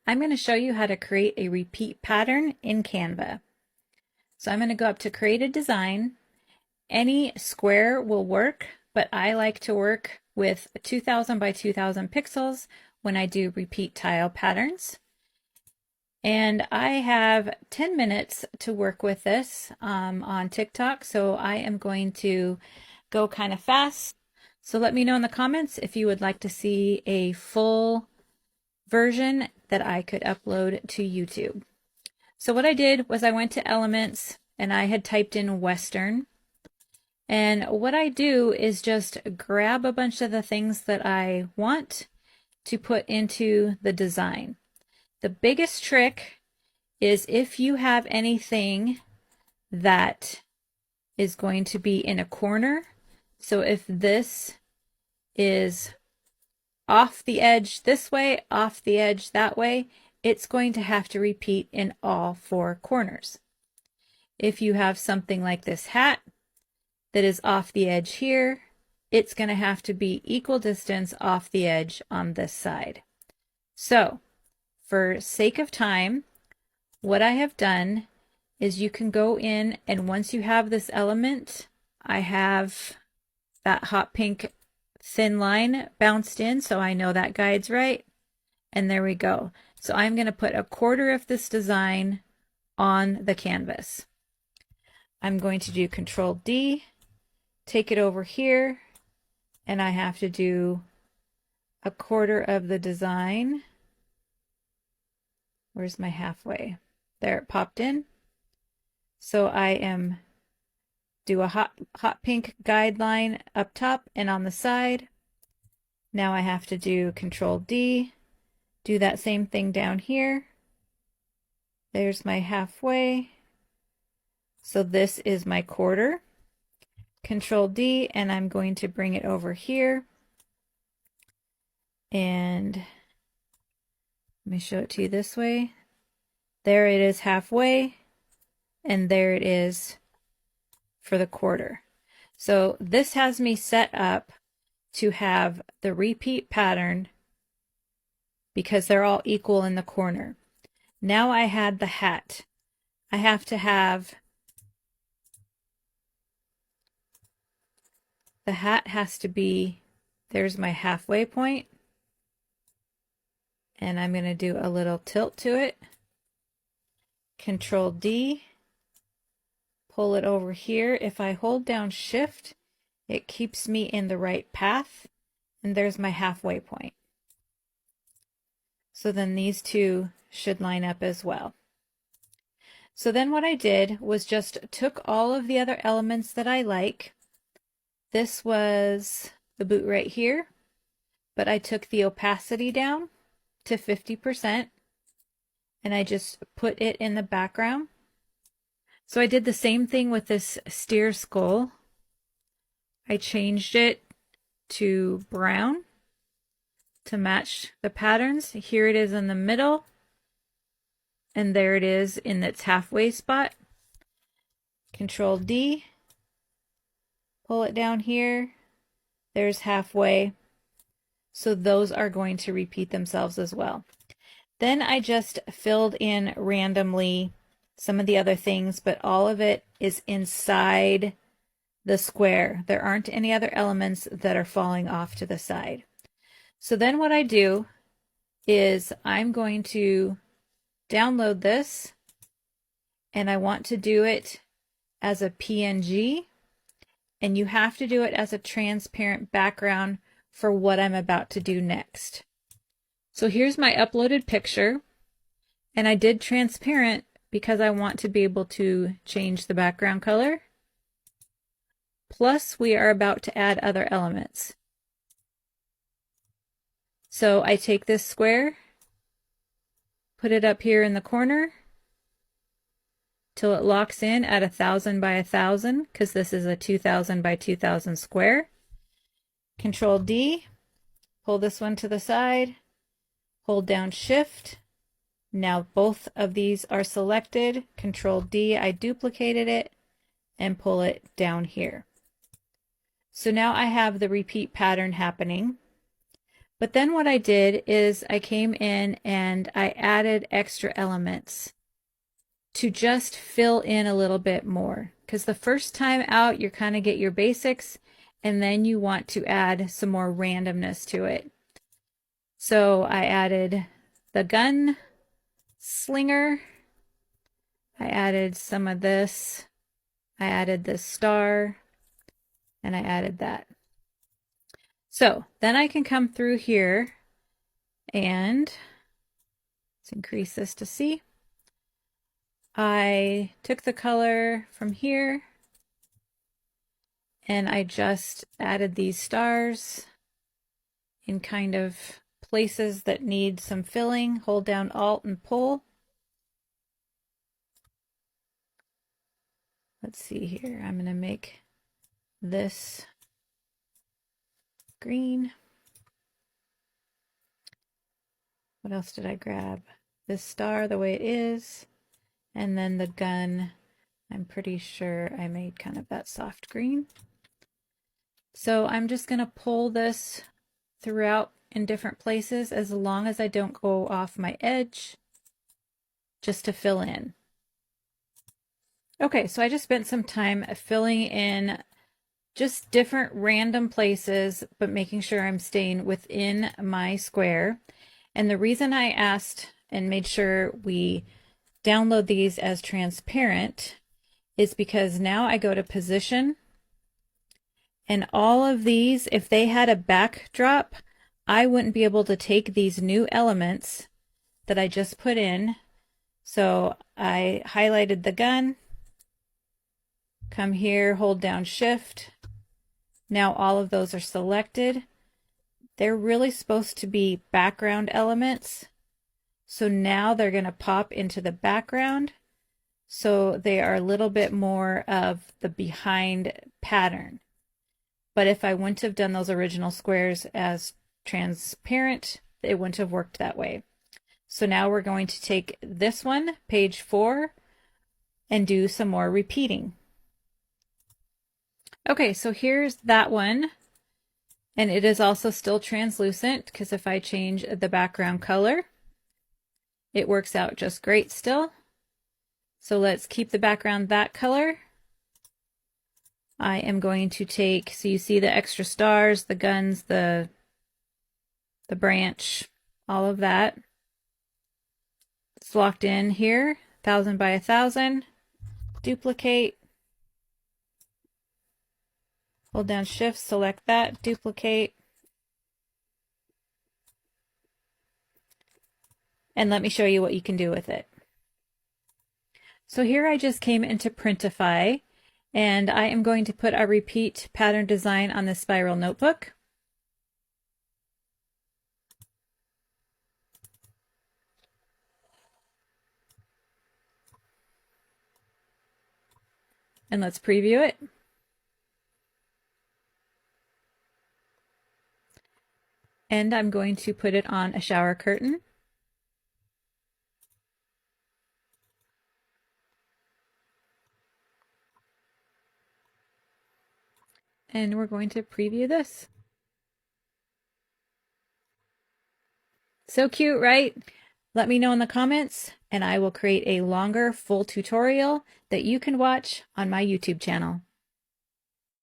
I'm going to show you how to create a repeat pattern in Canva. So I'm going to go up to create a design. Any square will work, but I like to work with 2000 by 2000 pixels when I do repeat tile patterns. And I have 10 minutes to work with this on TikTok, so I am going to go kind of fast. So let me know in the comments if you would like to see a full version that I could upload to YouTube. So what I did was I went to Elements and I had typed in Western. And what I do is just grab a bunch of the things that I want to put into the design. The biggest trick is if you have anything that is going to be in a corner. So if this is off the edge this way, off the edge that way, it's going to have to repeat in all four corners. If you have something like this hat that is off the edge here, it's going to have to be equal distance off the edge on this side. So, for sake of time, what I have done is you can go in, and once you have this element, I have that hot pink thin line bounced in, so I know that guide's right. And there we go. So I'm going to put a quarter of this design on the canvas. I'm going to do Control D, take it over here, and I have to do a quarter of the design. Where's my halfway? There, it popped in. So I am do a hot pink guideline up top and on the side. Now I have to do Control D, do that same thing down here. There's my halfway. So this is my quarter. Control D, and I'm going to bring it over here. And let me show it to you this way. There it is halfway, and there it is for the quarter. So this has me set up to have the repeat pattern because they're all equal in the corner. Now I had the hat. I have to have the hat has to be, there's my halfway point, and I'm going to do a little tilt to it. Control D, pull it over here. If I hold down Shift, it keeps me in the right path, and there's my halfway point. So then these two should line up as well. So then what I did was just took all of the other elements that I like. This was the boot right here, but I took the opacity down to 50%, and I just put it in the background. So I did the same thing with this steer skull. I changed it to brown to match the patterns. Here it is in the middle, and there it is in its halfway spot. Control D, pull it down here. There's halfway. So those are going to repeat themselves as well. Then I just filled in randomly some of the other things, but all of it is inside the square. There aren't any other elements that are falling off to the side. So then what I do is I'm going to download this, and I want to do it as a PNG, and you have to do it as a transparent background for what I'm about to do next. So here's my uploaded picture, and I did transparent because I want to be able to change the background color. Plus, we are about to add other elements. So I take this square, put it up here in the corner till it locks in at 1000 by 1000, because this is a 2000 by 2000 square. Control D, pull this one to the side, hold down Shift. Now both of these are selected. Control D, I duplicated it, and pull it down here. So now I have the repeat pattern happening. But then what I did is I came in and I added extra elements to just fill in a little bit more. Because the first time out, you kind of get your basics, and then you want to add some more randomness to it. So I added the gun slinger. I added some of this. I added this star, and I added that. So then I can come through here and let's increase this to see. I took the color from here and I just added these stars in kind of places that need some filling. Hold down Alt and pull. Let's see here. I'm going to make this green. What else did I grab? This star the way it is. And then the gun, I'm pretty sure I made kind of that soft green. So I'm just going to pull this throughout in different places as long as I don't go off my edge, just to fill in. Okay, so I just spent some time filling in just different random places, but making sure I'm staying within my square. And the reason I asked and made sure we download these as transparent is because now I go to position, and all of these, if they had a backdrop, I wouldn't be able to take these new elements that I just put in. So I highlighted the gun, come here, hold down Shift. Now all of those are selected. They're really supposed to be background elements. So now they're going to pop into the background. So they are a little bit more of the behind pattern. But if I wouldn't have done those original squares as transparent, it wouldn't have worked that way. So now we're going to take this one, page 4, and do some more repeating. Okay, so here's that one. And it is also still translucent because if I change the background color, it works out just great still. So let's keep the background that color. I am going to take, so you see the extra stars, the guns, the branch, all of that. It's locked in here, 1000 by 1000. Duplicate. Hold down Shift, select that, duplicate. And let me show you what you can do with it. So here I just came into Printify, and I am going to put a repeat pattern design on the spiral notebook. And let's preview it. And I'm going to put it on a shower curtain. And we're going to preview this. So cute, right? Let me know in the comments, and I will create a longer full tutorial that you can watch on my YouTube channel.